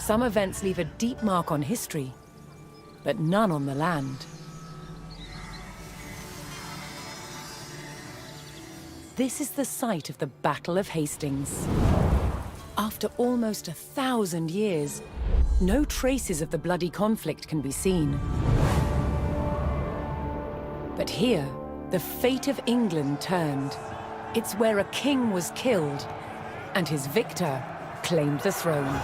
Some events leave a deep mark on history, but none on the land. This is the site of the Battle of Hastings. After almost 1,000 years, no traces of the bloody conflict can be seen. But here, the fate of England turned. It's where a king was killed, and his victor claimed the throne.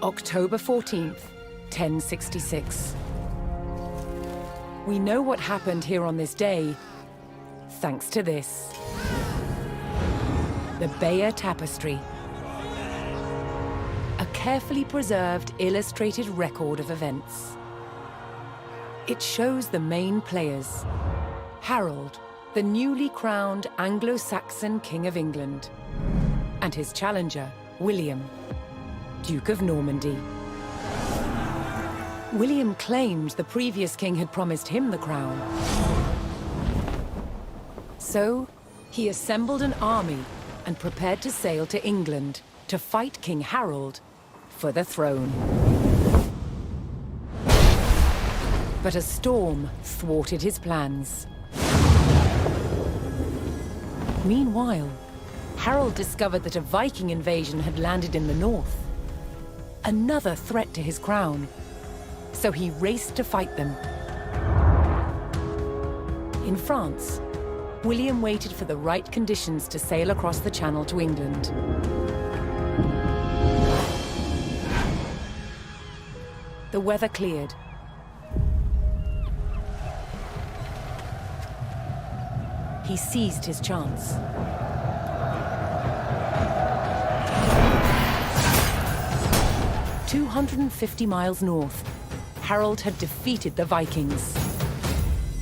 October 14th, 1066. We know what happened here on this day, thanks to this. The Bayeux Tapestry. A carefully preserved, illustrated record of events. It shows the main players. Harold, the newly crowned Anglo-Saxon King of England, and his challenger, William, Duke of Normandy. William claimed the previous king had promised him the crown. So, he assembled an army and prepared to sail to England to fight King Harold for the throne. But a storm thwarted his plans. Meanwhile, Harold discovered that a Viking invasion had landed in the north. Another threat to his crown. So he raced to fight them. In France, William waited for the right conditions to sail across the Channel to England. The weather cleared. He seized his chance. "250 miles north, Harold had defeated the Vikings.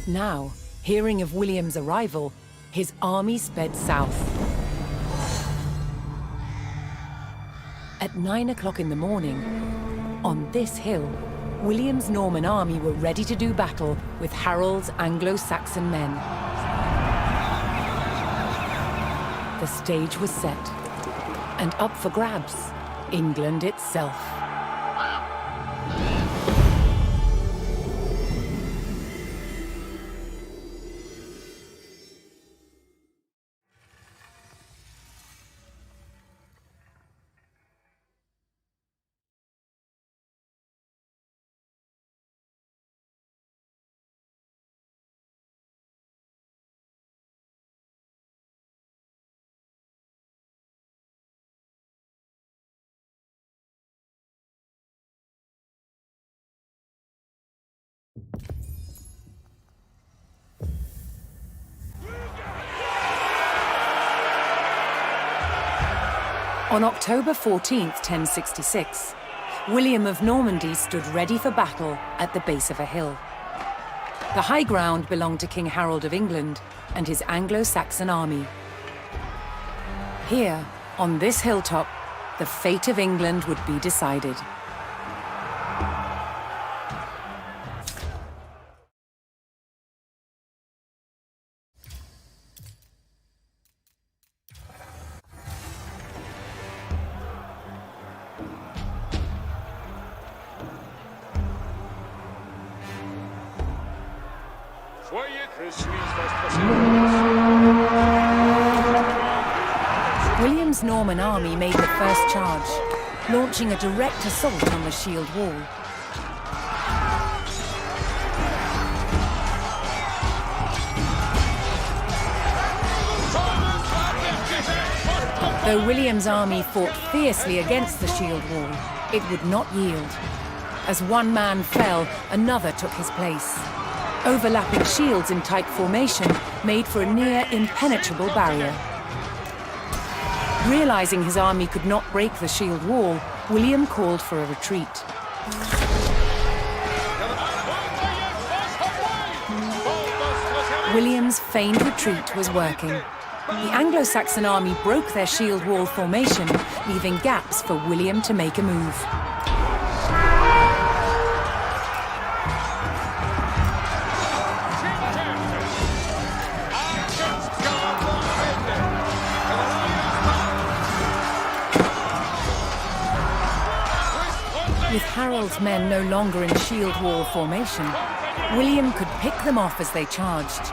Now, hearing of William's arrival, his army sped south. At 9 o'clock in the morning, on this hill, William's Norman army were ready to do battle with Harold's Anglo-Saxon men. The stage was set, and up for grabs, England itself. On October 14th, 1066, William of Normandy stood ready for battle at the base of a hill. The high ground belonged to King Harold of England and his Anglo-Saxon army. Here, on this hilltop, the fate of England would be decided. William's Norman army made the first charge, launching a direct assault on the shield wall. Though William's army fought fiercely against the shield wall, it would not yield. As one man fell, another took his place. Overlapping shields in tight formation made for a near impenetrable barrier. Realizing his army could not break the shield wall, William called for a retreat. William's feigned retreat was working. The Anglo-Saxon army broke their shield wall formation, leaving gaps for William to make a move. With Harold's men no longer in shield wall formation, William could pick them off as they charged.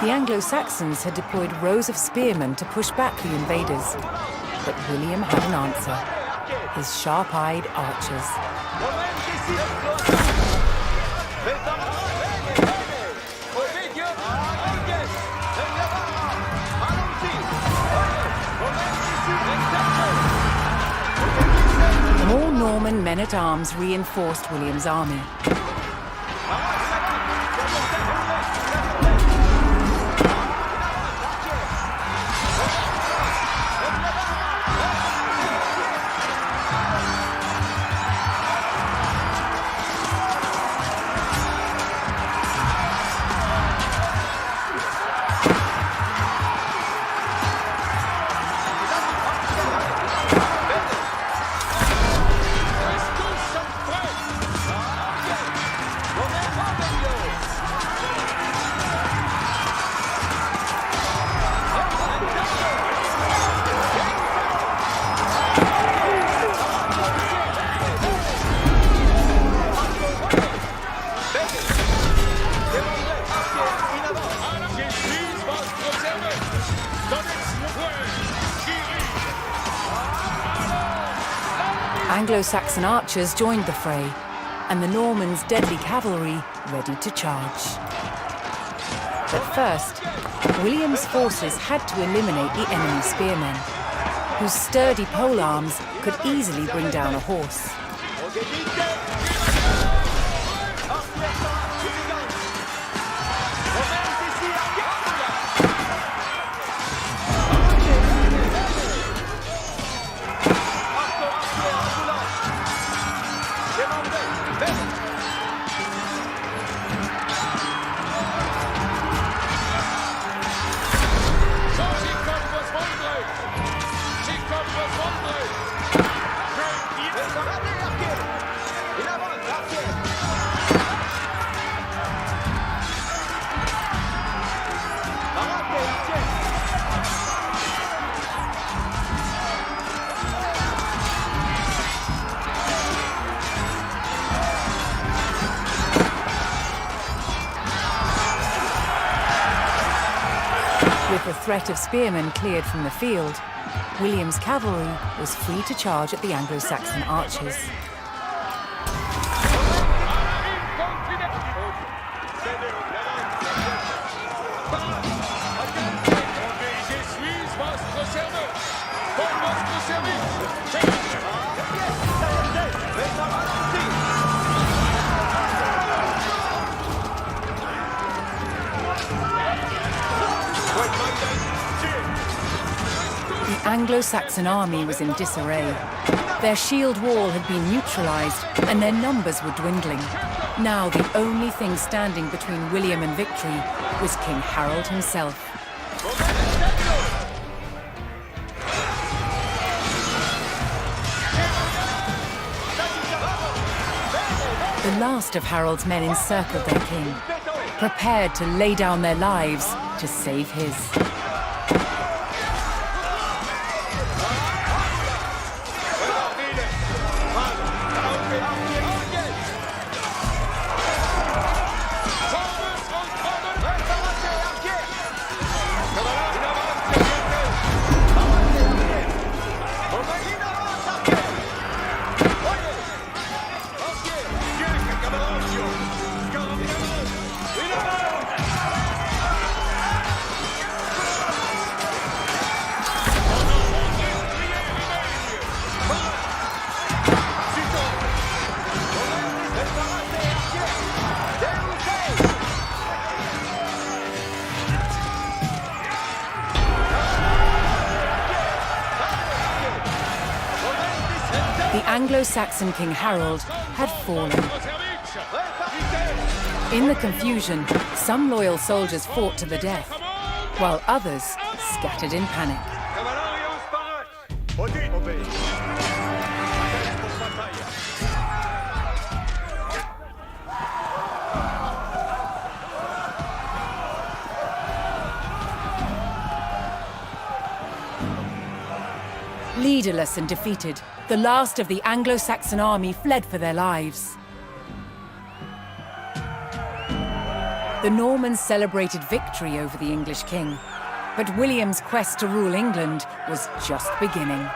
The Anglo-Saxons had deployed rows of spearmen to push back the invaders. But William had an answer. His sharp-eyed archers. More Norman men-at-arms reinforced William's army. Anglo-Saxon archers joined the fray, and the Normans' deadly cavalry ready to charge. But first, William's forces had to eliminate the enemy spearmen, whose sturdy polearms could easily bring down a horse. With the threat of spearmen cleared from the field, William's cavalry was free to charge at the Anglo-Saxon archers. The Anglo-Saxon army was in disarray. Their shield wall had been neutralized, and their numbers were dwindling. Now the only thing standing between William and victory was King Harold himself. The last of Harold's men encircled their king, prepared to lay down their lives to save his. the Anglo-Saxon King Harold had fallen. In the confusion, some loyal soldiers fought to the death, while others scattered in panic. Leaderless and defeated, the last of the Anglo-Saxon army fled for their lives. The Normans celebrated victory over the English king, but William's quest to rule England was just beginning.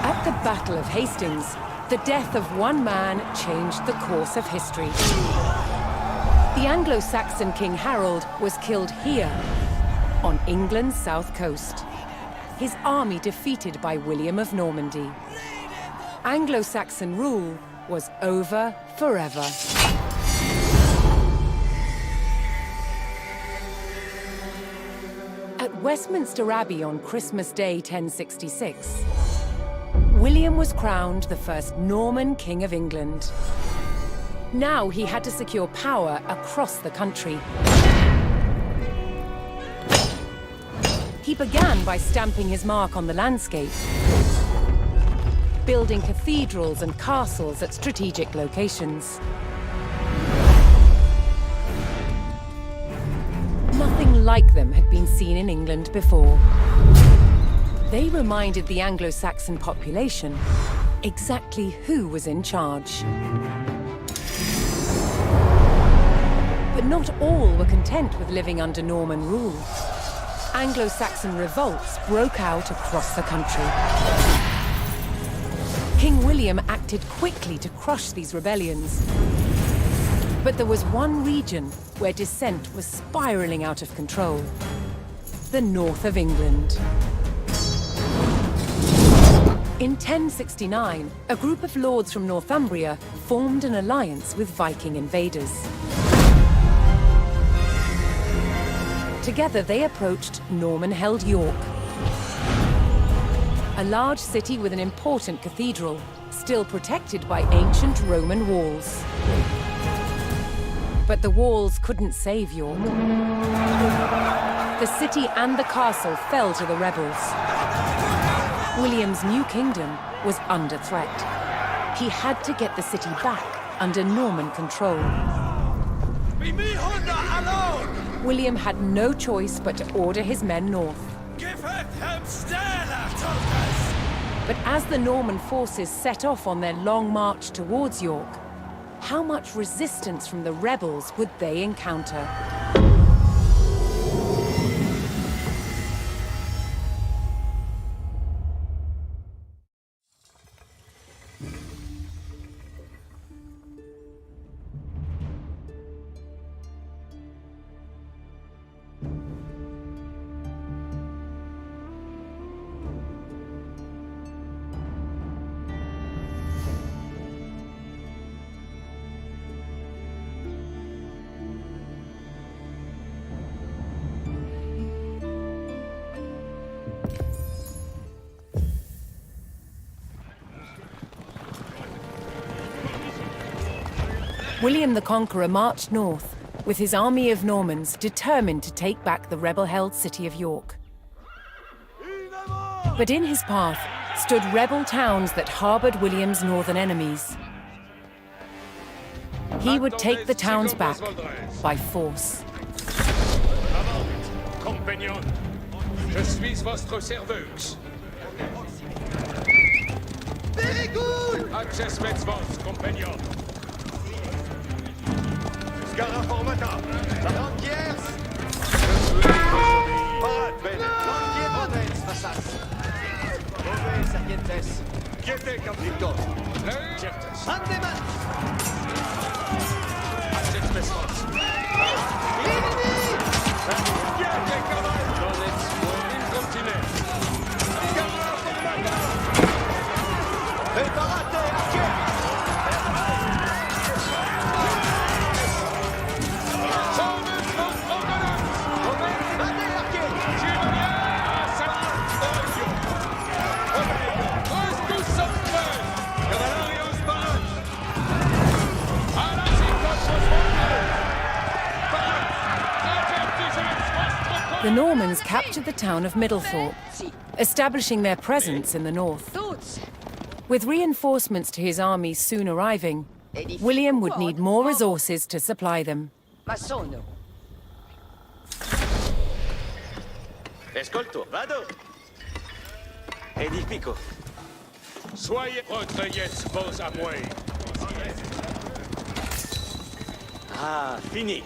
At the Battle of Hastings, the death of one man changed the course of history. The Anglo-Saxon King Harold was killed here, on England's south coast. His army defeated by William of Normandy. Anglo-Saxon rule was over forever. At Westminster Abbey on Christmas Day 1066, William was crowned the first Norman King of England. Now he had to secure power across the country. He began by stamping his mark on the landscape, building cathedrals and castles at strategic locations. Nothing like them had been seen in England before. They reminded the Anglo-Saxon population exactly who was in charge. But not all were content with living under Norman rule. Anglo-Saxon revolts broke out across the country. King William acted quickly to crush these rebellions. But there was one region where dissent was spiraling out of control: the north of England. In 1069, a group of lords from Northumbria formed an alliance with Viking invaders. Together they approached Norman-held York, a large city with an important cathedral, still protected by ancient Roman walls. But the walls couldn't save York. The city and the castle fell to the rebels. William's new kingdom was under threat. He had to get the city back under Norman control. William had no choice but to order his men north. But as the Norman forces set off on their long march towards York, how much resistance from the rebels would they encounter? William the Conqueror marched north, with his army of Normans determined to take back the rebel-held city of York. But in his path stood rebel towns that harbored William's northern enemies. He would take the towns back by force. Compagnon, je suis votre serveuse. Very good! Access vos, compagnon. Scaraformata! La Landiers! Parade, bene! Landier potens, vasas! Dove sergentes? Quiete, capitão. Certes. Andeman! Access The Normans captured the town of Middlethorpe, establishing their presence in the north. With reinforcements to his armies soon arriving, William would need more resources to supply them. Escolto, vado. Edifico. Soyez recueillez vos amoués. Ah, finit.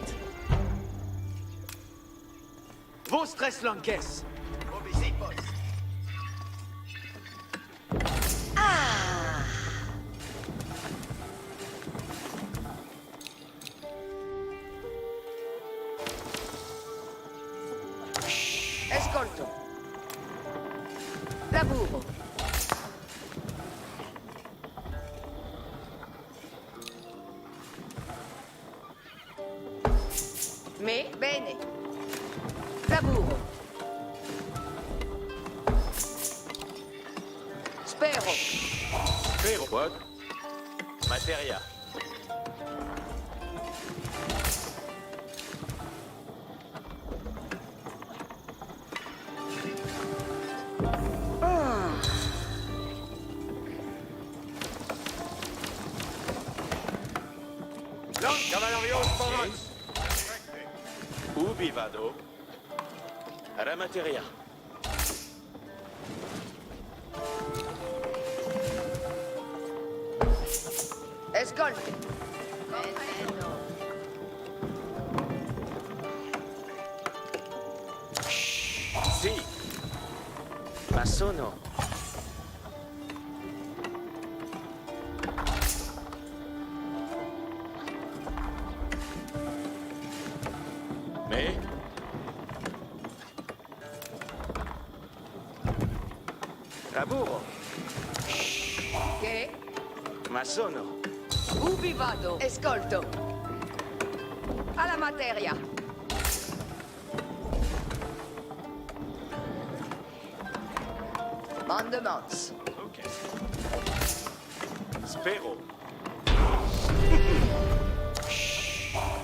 Vos tres lanques. Escolto. Lavoro. Me, bene. Lavoro. Spero. Spero. What? Materia. Cavallerios Foras. Ubi vado? Alla materia. Escolto. Sì. Ma sono. Me? Lavoro. Che? Ma sono. Ubi vado? Escolto. Alla materia. Mandements. Ok. Spero.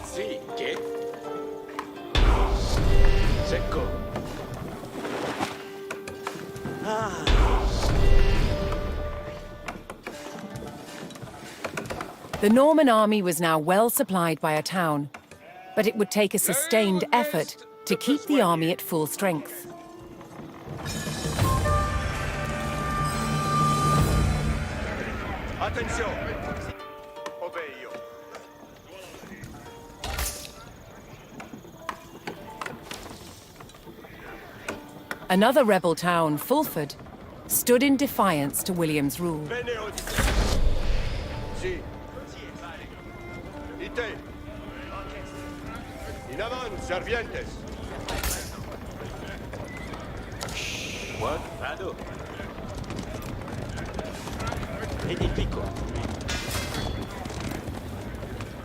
Sì, che? Secco. Ah. The Norman army was now well supplied by a town, but it would take a sustained effort to keep the army at full strength. Attention. Obeio. Another rebel town, Fulford, stood in defiance to William's rule. Bene, Sì. Ite. In avant, servientes. What? Vado. Edifico.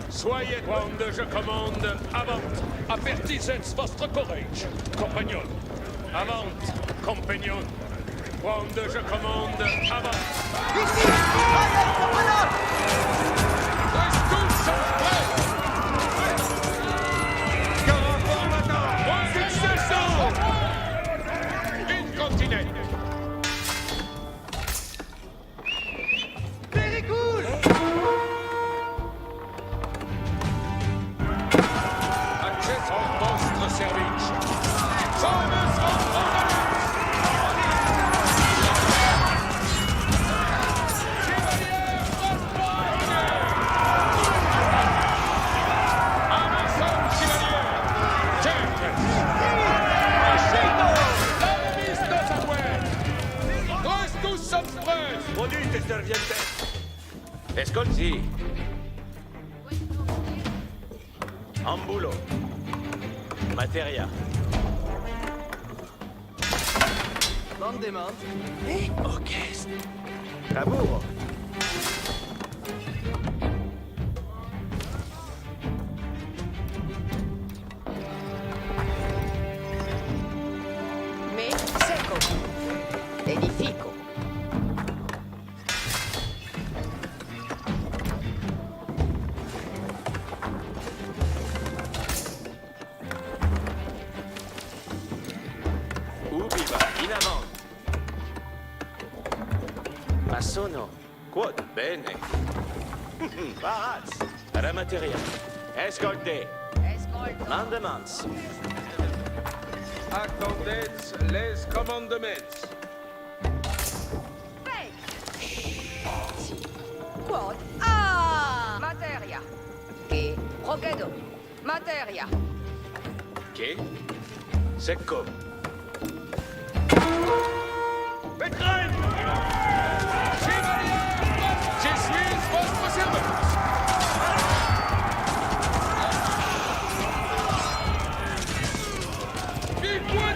Soyez quando je commande, avant. Avertissez votre courage, compagnon. Avant, compagnon. Quando je commande, avant. Ici! Allez, Tous sont prêts. Succession! Incontinent. Very good! Access en vostre service. Famous Produite, servientes. Escolti. Ambulo. Materia. Mandement. Ok. Lavoro. Me, secco. Edifico. sono. Quod bene. Paraz. Alla materia. Escolte. Escolto. Mandements. Attendez les commandements. Fake. Quod. Ah! Materia. Che. Progedo. Materia. Che? Secco. Betrein! Chevalier! Je suis votre serveur!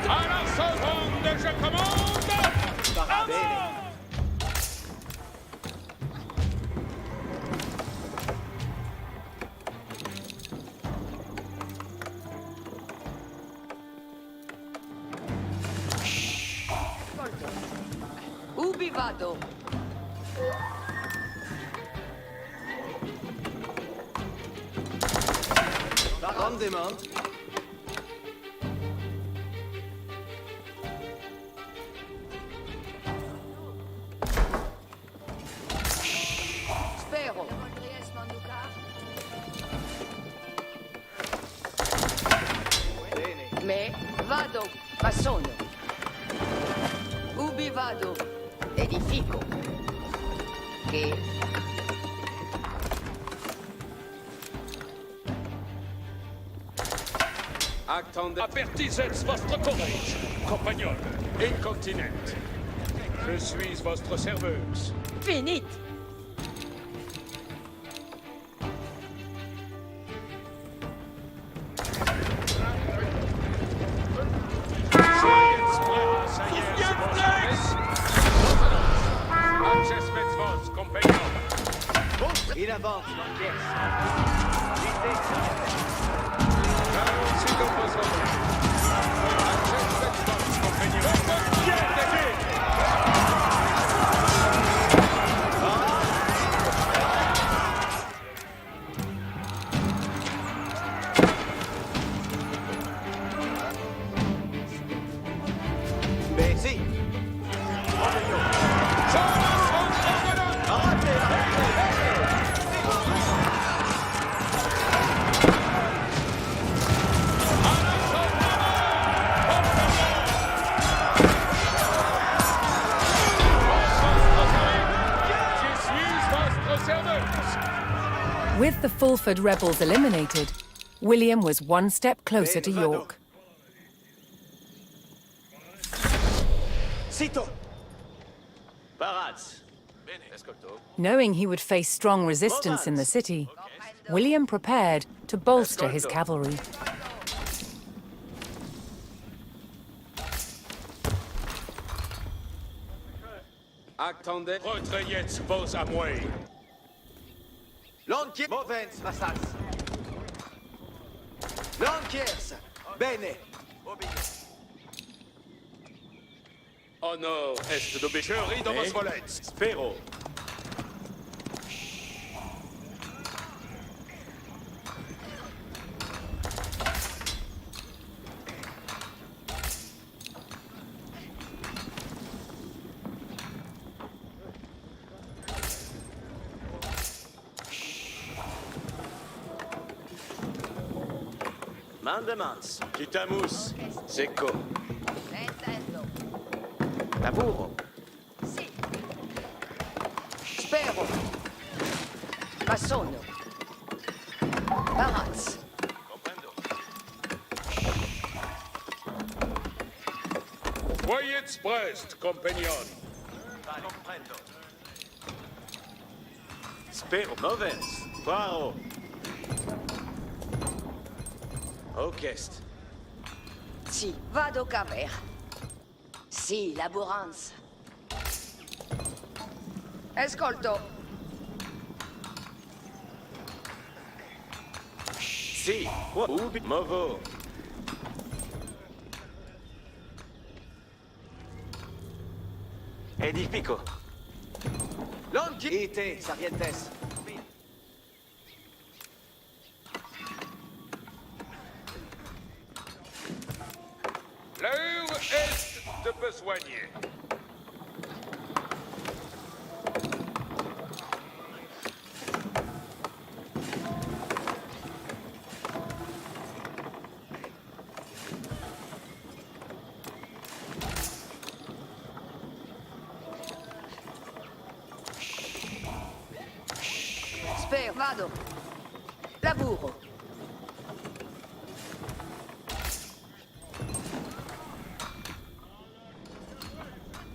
À la seconde, je commande! À mort! Ubi vado? Rendement. Spero. Bene. Me vado. Ma sono. Ubi vado? Edifico. Che. Attendez. Avertisez votre courage, compagnons, incontinent. Je suis votre serveuse. Finit. Accessments vos, compagnons. Il avance, l'enquête. Si nous faisons. Accessments vos, compagnons. Bien attaqué. Ben si. With the Fulford rebels eliminated, William was one step closer to York. Sito. Paraz. Bene. Escolto. Knowing he would face strong resistance in the city, William prepared to bolster his cavalry. Attendez. Retrayez vos à moi. L'enquête. Movens, Massas. L'enquête. Bene. Honor est d'obécherie dans vos volets. Spero. Mandements. Quitamus. Secco. Intendo. Lavoro. Sì. Spero. Ma sono. Paraz. Comprendo. Voyez prest, compagnon. Comprendo. Spero. Movens. Faro. Ocest. Sì, vado caver. Sì, laboranza. Ascolto. Si. Ubi. Movo. Edifico. L'enquête. Ite, Sargentes. L'heure est de besoigner. Vado. Laburo.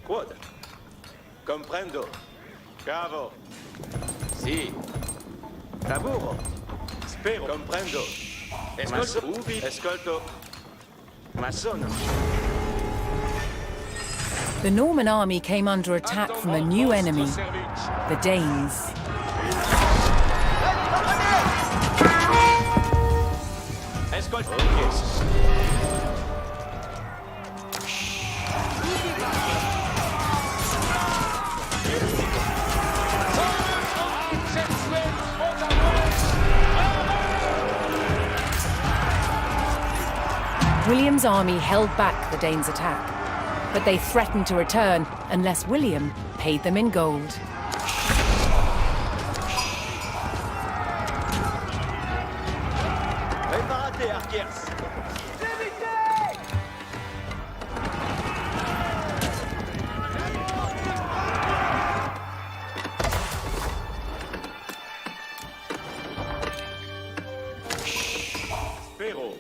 Quod. Comprendo. Cavo. Si. Laburo. Spero. Comprendo. Escolto. Ubi. Escolto. Ma sono. The Norman army came under attack from a new enemy, the Danes. Escolto. Ok. William's army held back the Danes' attack, but they threatened to return unless William paid them in gold. Préparate, Arquers. Spero.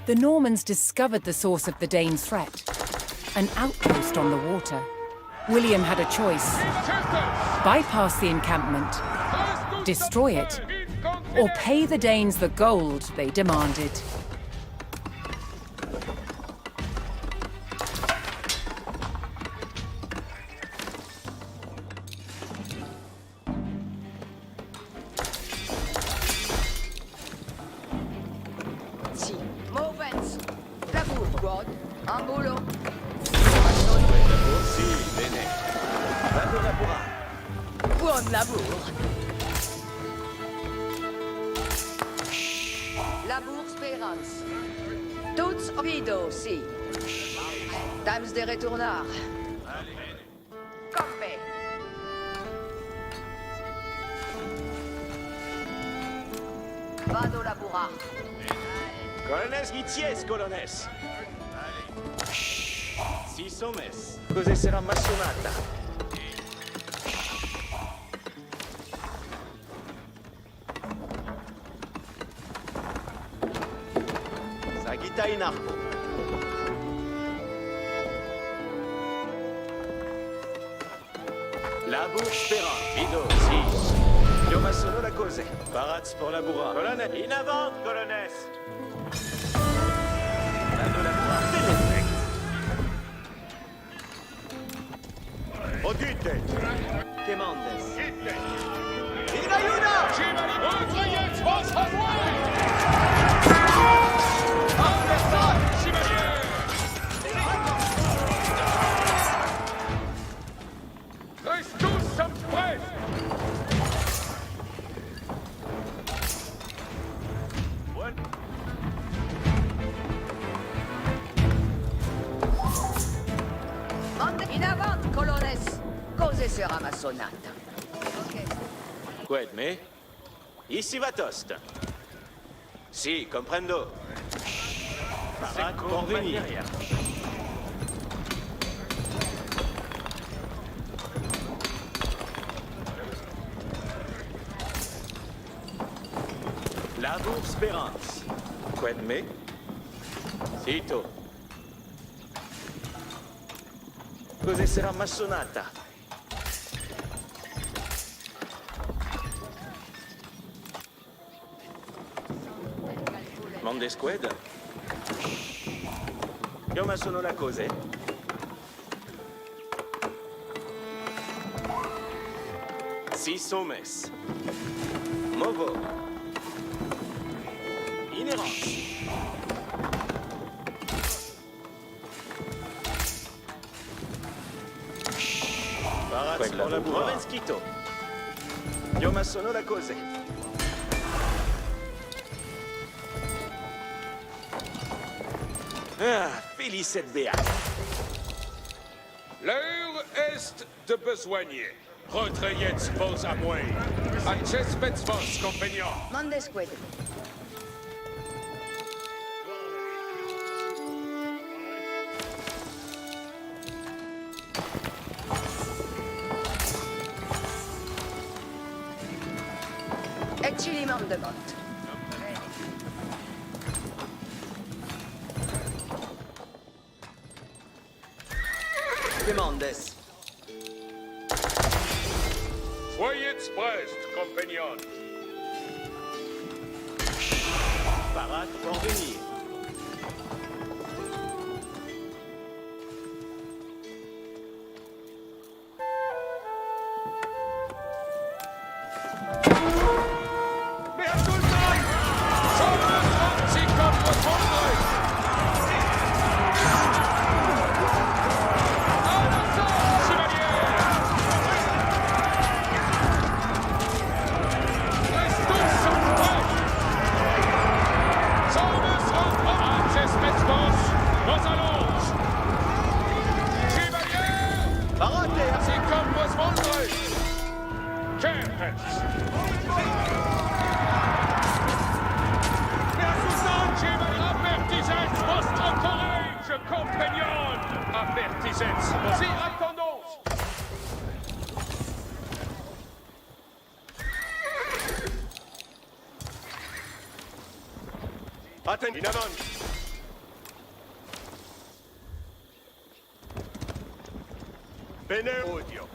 The Normans discovered the source of the Danes' threat, an outpost on the water. William had a choice: bypass the encampment, destroy it, or pay the Danes the gold they demanded. Si. Movens. Laburo. Quod. Ambulo. Si, bene. Vado labora. Buon laburo. Labour Spérance. Tots vido, si. Dames de retournar. Come. Vado laborar. Colones itiès, colones. Si somes. Cos'è sarà massonata? Sagita in arco. Labour spera. Vido, si. Io ma sono la cose. Paraz pour laboura. Colonne. In avant, colones. Vado labora. Benefect. Odite. Que mandes? In ayuda! Reste tous sommes prêts. Mande in avant, colones. Cose sera ma sonata. Ok. Qued me? Ici va tost. Si, comprendo. Parat pour venir. Labour Spérance. Qued me? Sito. Cos'è sarà massonata? Mondesqued? Io ma sono la cose? Si somes. Movo. Inérance. Paraz pour la Provenskito. Io ma sono la cose. Ah, Félicette Béat. L'heure est de besoigner. Retrayez vos amoués. Accespets vos compagnons. Mandesqued. Reggimento de Mont. Quémandes. Soyez prest, compagnon. Parade pour venir. Mehr Sultan! Schon sie kommt aus Frankreich! Alles Chevalier! Reste tous en place! Sommes en Spetsbos! Nos allons! Chevalier! Parate, Sie kommt aus Frankreich! Campus! Avertissez votre courage, compagnon! Avertissez, voici attendons! Attends, in avant. Bene odio.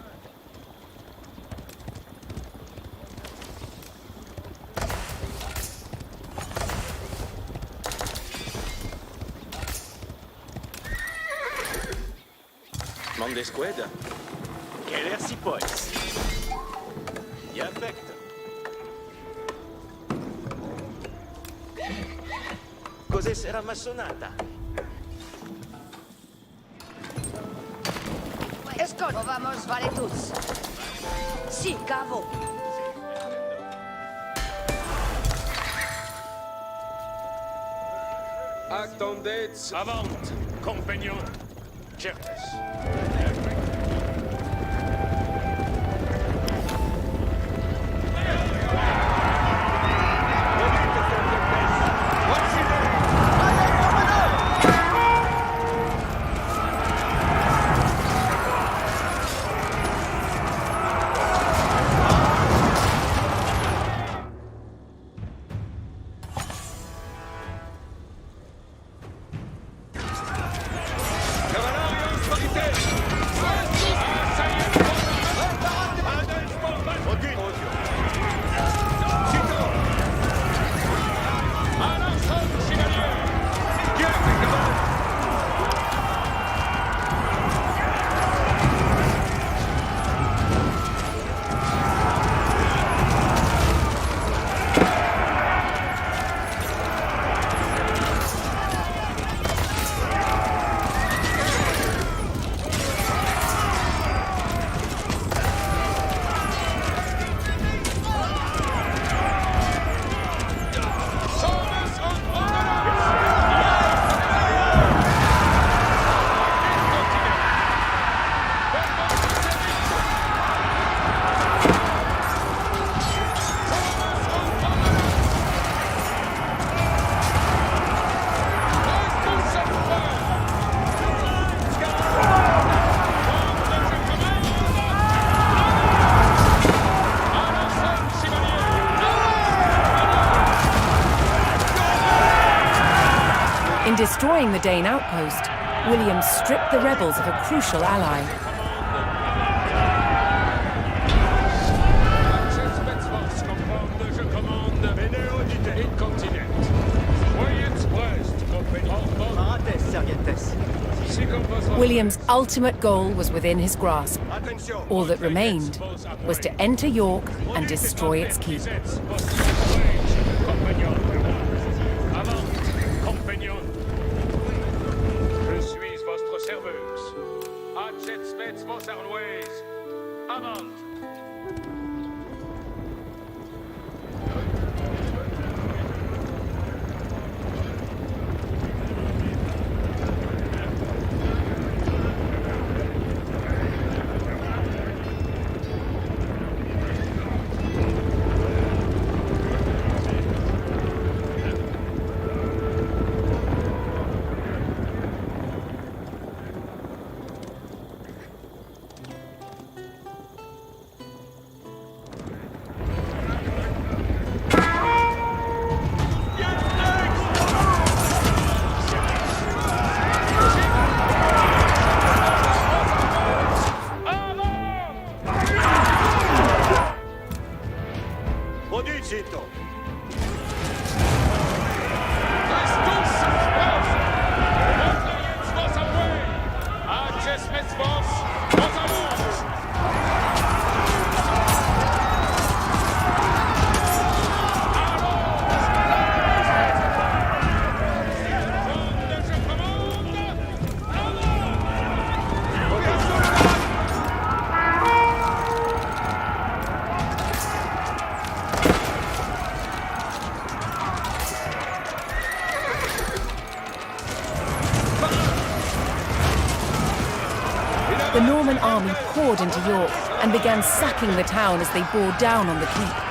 Mande squad. Quel air si pois. Y affecte. Cos'è sarà massonata? Escolta, vamos, vale tous. Si, cavo. Attendez, avant, compagnon. Certes. In destroying the Dane outpost, William stripped the rebels of a crucial ally. Spetsbos commande, je commande. Bene audite, incontinent. Soyez prest, compagnon. Parate, Sergentes. Si compose William's ultimate goal was within his grasp. Attention. All that remained was to enter York and destroy its keep. Compagnon. Avant, compagnon. Je suis votre serveuse. Acet spets vos arlois. Avant. Zito. Hastings vos! Rotre jetzt vos am Way! Acest met vos, vos amont! The Norman army poured into York and began sacking the town as they bore down on the keep.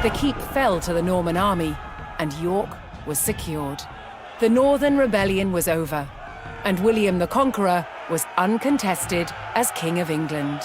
The keep fell to the Norman army, and York was secured. The Northern Rebellion was over, and William the Conqueror was uncontested as King of England.